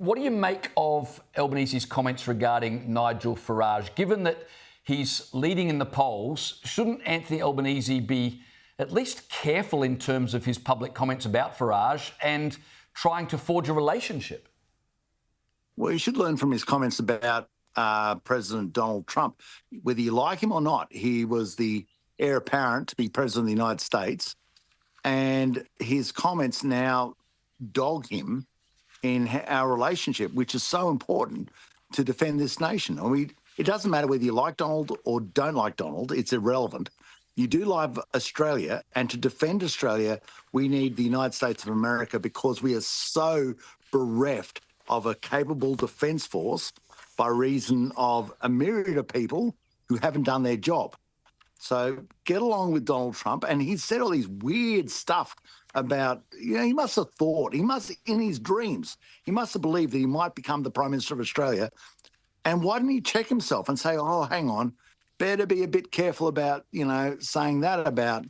What do you make of Albanese's comments regarding Nigel Farage? Given that he's leading in the polls, shouldn't Anthony Albanese be at least careful in terms of his public comments about Farage and trying to forge a relationship? Well, he should learn from his comments about President Donald Trump. Whether you like him or not, he was the heir apparent to be president of the United States, and his comments now dog him in our relationship, which is so important to defend this nation. I mean, it doesn't matter whether you like Donald or don't like Donald, it's irrelevant. You do love Australia, and to defend Australia, we need the United States of America because we are so bereft of a capable defence force by reason of a myriad of people who haven't done their job. So get along with Donald Trump. And he said all these weird stuff about, he must have thought, in his dreams, he must have believed that he might become the Prime Minister of Australia. And why didn't he check himself and say, oh, hang on, better be a bit careful about, saying that about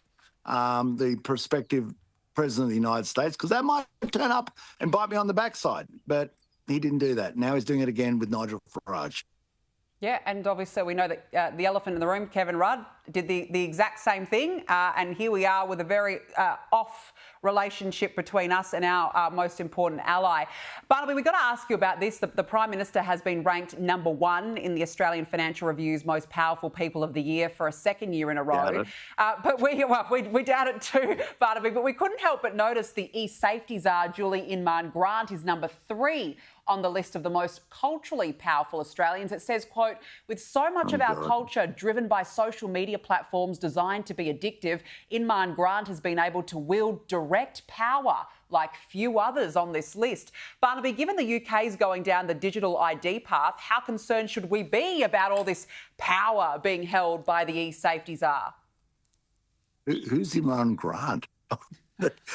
the prospective President of the United States, because that might turn up and bite me on the backside. But he didn't do that. Now he's doing it again with Nigel Farage. Yeah, and obviously we know that the elephant in the room, Kevin Rudd, did the exact same thing. And here we are with a very off relationship between us and our most important ally. Barnaby, we've got to ask you about this. The Prime Minister has been ranked #1 in the Australian Financial Review's Most Powerful People of the Year for a second year in a row. But we doubt it too, Barnaby. But we couldn't help but notice the e-safety czar, Julie Inman-Grant, is #3 on the list of the most culturally powerful Australians. It says, quote, with so much of our culture driven by social media platforms designed to be addictive, Inman-Grant has been able to wield direct power like few others on this list. Barnaby, given the UK is going down the digital ID path, how concerned should we be about all this power being held by the e-safety czar? Who's Inman-Grant?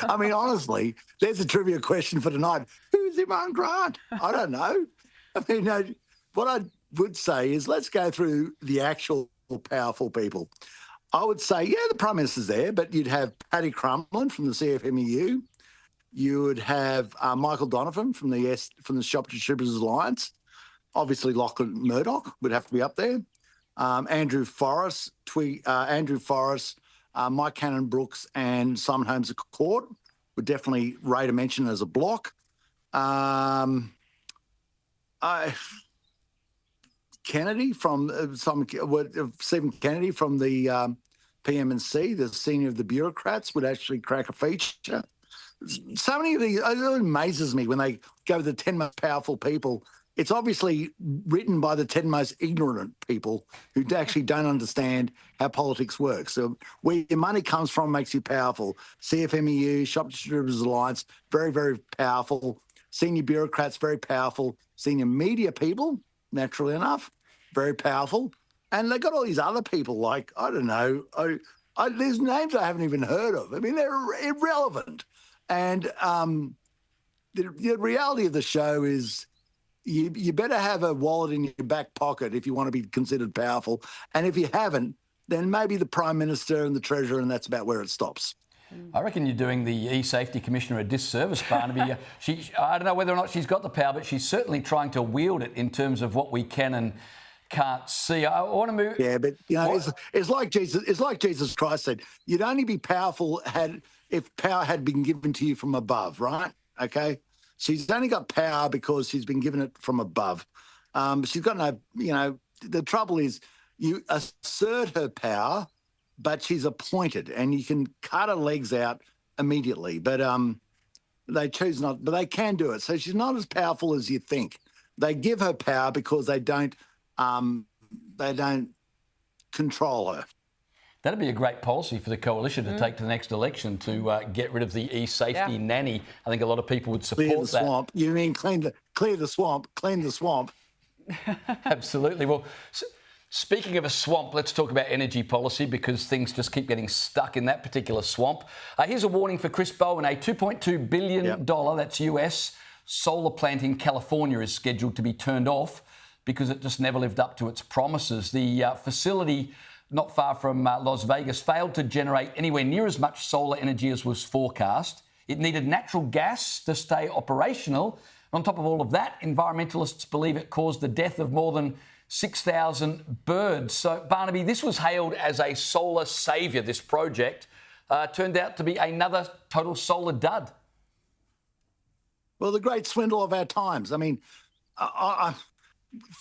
I mean, honestly, there's a trivia question for tonight. Who's Inman-Grant? I don't know. I mean, what I would say is let's go through the actual powerful people. I would say, the Prime Minister's there, but you'd have Paddy Crumlin from the CFMEU. You would have Michael Donovan from the Shop Distributors Alliance. Obviously, Lachlan Murdoch would have to be up there. Andrew Forrest, Mike Cannon-Brookes and Simon Holmes à Court would definitely rate a mention as a block. Kennedy from Stephen Kennedy from the PM&C, the senior of the bureaucrats, would actually crack a feature. So many of these, it amazes me when they go to the 10 most powerful people. It's obviously written by the 10 most ignorant people who actually don't understand how politics works. So where your money comes from makes you powerful. CFMEU, Shop Distributors Alliance, very, very powerful. Senior bureaucrats, very powerful. Senior media people, naturally enough, very powerful. And they've got all these other people like, I don't know, there's names I haven't even heard of. I mean, they're irrelevant. And the reality of the show is, you better have a wallet in your back pocket if you want to be considered powerful. And if you haven't, then maybe the Prime Minister and the Treasurer, and that's about where it stops. I reckon you're doing the e-safety commissioner a disservice, Barnaby. I don't know whether or not she's got the power, but she's certainly trying to wield it in terms of what we can and can't see. I want to move. Yeah, but it's like Jesus. It's like Jesus Christ said, "You'd only be powerful if power had been given to you from above." Right? Okay. She's only got power because she's been given it from above. She's got no, the trouble is you assert her power, but she's appointed and you can cut her legs out immediately. But they choose not, but they can do it. So she's not as powerful as you think. They give her power because they don't control her. That'd be a great policy for the coalition to take to the next election to get rid of the e-safety nanny. I think a lot of people would support that. Clear the swamp. You mean clean the swamp? Clean the swamp. Absolutely. Well, speaking of a swamp, let's talk about energy policy because things just keep getting stuck in that particular swamp. Here's a warning for Chris Bowen. A $2.2 billion, that's US, solar plant in California is scheduled to be turned off because it just never lived up to its promises. The facility not far from Las Vegas, failed to generate anywhere near as much solar energy as was forecast. It needed natural gas to stay operational, On top of all of that, environmentalists believe it caused the death of more than 6,000 birds. So, Barnaby, this was hailed as a solar saviour, this project. Turned out to be another total solar dud. Well, the great swindle of our times. I mean, I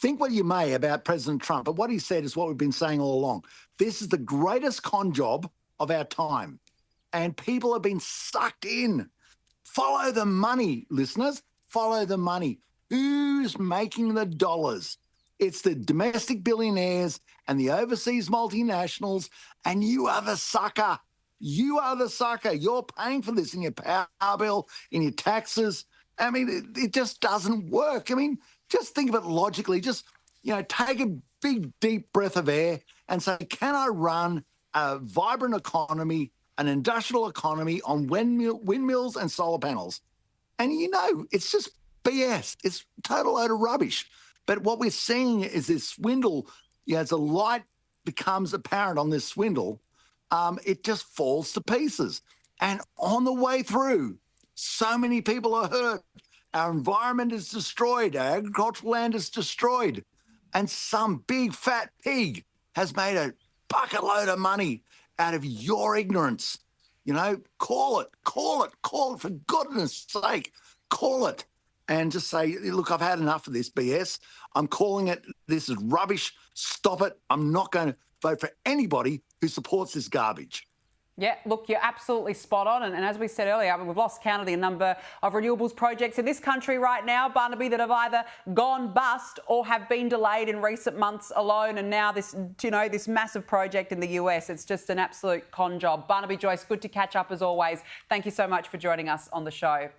think what you may about President Trump, but what he said is what we've been saying all along. This is the greatest con job of our time. And people have been sucked in. Follow the money, listeners. Follow the money. Who's making the dollars? It's the domestic billionaires and the overseas multinationals, and you are the sucker. You are the sucker. You're paying for this in your power bill, in your taxes. I mean, it just doesn't work. I mean, just think of it logically. Just, take a big, deep breath of air and say, can I run a vibrant economy, an industrial economy on windmills and solar panels? And, it's just BS. It's a total load of rubbish. But what we're seeing is this swindle, as the light becomes apparent on this swindle, it just falls to pieces. And on the way through, so many people are hurt. Our environment is destroyed. Our agricultural land is destroyed. And some big fat pig has made a bucket load of money out of your ignorance. Call it, for goodness sake, call it. And just say, look, I've had enough of this BS. I'm calling it. This is rubbish. Stop it. I'm not going to vote for anybody who supports this garbage. Yeah, look, you're absolutely spot on. And as we said earlier, we've lost count of the number of renewables projects in this country right now, Barnaby, that have either gone bust or have been delayed in recent months alone. And now this massive project in the US, it's just an absolute con job. Barnaby Joyce, good to catch up as always. Thank you so much for joining us on the show.